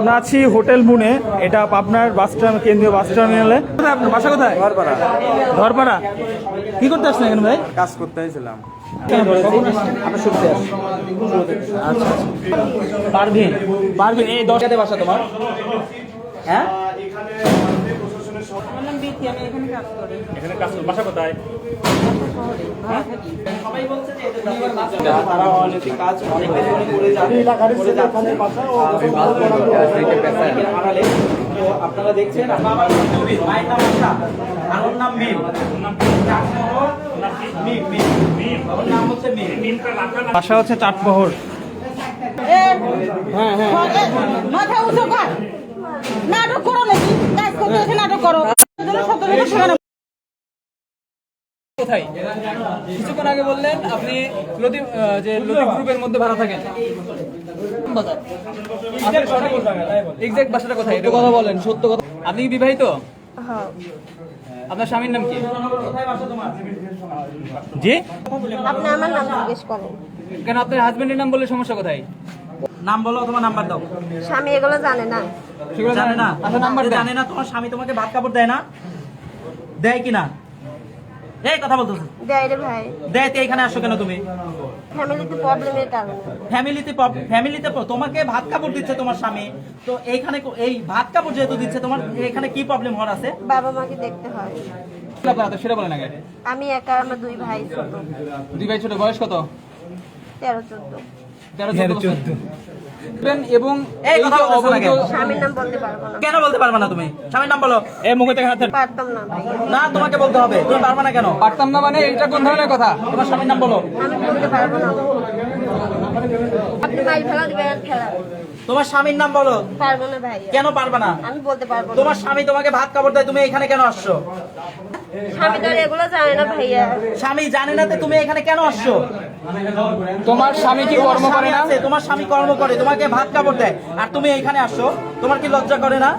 আমরা আছি হোটেল মুনে, এটা পাবনার বাস কেন্দ্রীয় বাস টার্মিনালে। আপনার বাসা কোথায়? ধরপাড়া। ধরপাড়া। কি করতে আসছেন এখানে ভাই? কাজ করতে এসেছিলাম। আমরা শুনতে আসছি। আচ্ছা পারভিন, পারভিন এই 10টাতে বাসা তোমার? হ্যাঁ এখানে কাজ করি। বাসা কোথায়? সবাই বলছে যে তারা অনৈতিক কাজ অনেক কিছু করে যাচ্ছে। তো আপনারা দেখছেন বাবার নবীর মায়ের নাম আশা, আর ওর নাম মিম। নাম হচ্ছে মিম। বাসা হচ্ছে চাটমোহর। হ্যাঁ হ্যাঁ মাথা উঁচু কর, নাটক করো নাকি? কাজ করতে এসে নাটক করো। কোথায়? কিছুক্ষণ আগে বললেন আপনি লতিফ গ্রুপের মধ্যে ভাড়া থাকেন। বাজার এক্সাক্ট বাসাটা কোথায়? এটা কথা বলেন, সত্য কথা। আপনি কি বিবাহিত? আপনার স্বামীর নাম কি? জি আপনি আমার নাম জিজ্ঞেস করেন কেন? আপনার হাজবেন্ডের নাম বললে সমস্যা কোথায়? নাম বলো, তোমার নাম্বার দাও। স্বামী এগুলো জানে না। সেগুলো জানে না? আপনার নাম্বার দেন। জানে না তোমার স্বামী তোমাকে ভাত কাপড় দেয় না? দেয় কিনা? এই কথা বলতেছো। দেয় রে ভাই, দেয় তো এখানে আসো কেন তুমি? ফ্যামিলিতে প্রবলেমের কারণে। ফ্যামিলিতে তোমাকে ভাত কাপড় দিচ্ছে তোমার স্বামী, তো এইখানে এই ভাত কাপড় যেহেতু দিচ্ছে তোমার এখানে কি প্রবলেম হওয়ার আছে? বাবা মাকে দেখতে হয়। সেটা বলেন আগে। আমি একা, আমার দুই ভাই ছোট, দুই ভাই ছোট, বয়স কত? 13-14। 13-14 এবং এই কথা বলতেছো না কেন? স্বামীর নাম বলতে পারবো না। কেন বলতে পারবে না তুমি? স্বামীর নাম বলো। এই মুখে থেকে হাতে পারতাম না ভাই, না, তোমাকে বলতে হবে। তুমি পারবে না কেন? পারতাম না মানে এটা কোন ধরনের কথা? তোমার স্বামীর নাম বলো। আমি বলতে পারবো না। আপনি ভাই খেলা দিবেন, খেলা তোমার স্বামীর নাম বলো। পারবো না ভাই, কেন পারবে না? আমি বলতে পারবো না। তোমার স্বামী তোমাকে ভাত কাপড় দেয়, তুমি এখানে কেন আসছো? স্বামী তো আর এগুলো জানে না ভাইয়া। স্বামী জানে না তো তুমি এখানে কেন আসছো? তোমার স্বামী কি কর্ম করে না? তোমার স্বামী কর্ম করে, তোমাকে ভাত কাপড় দেয়, আর তুমি এখানে আসছো। তোমার কি লজ্জা করে না?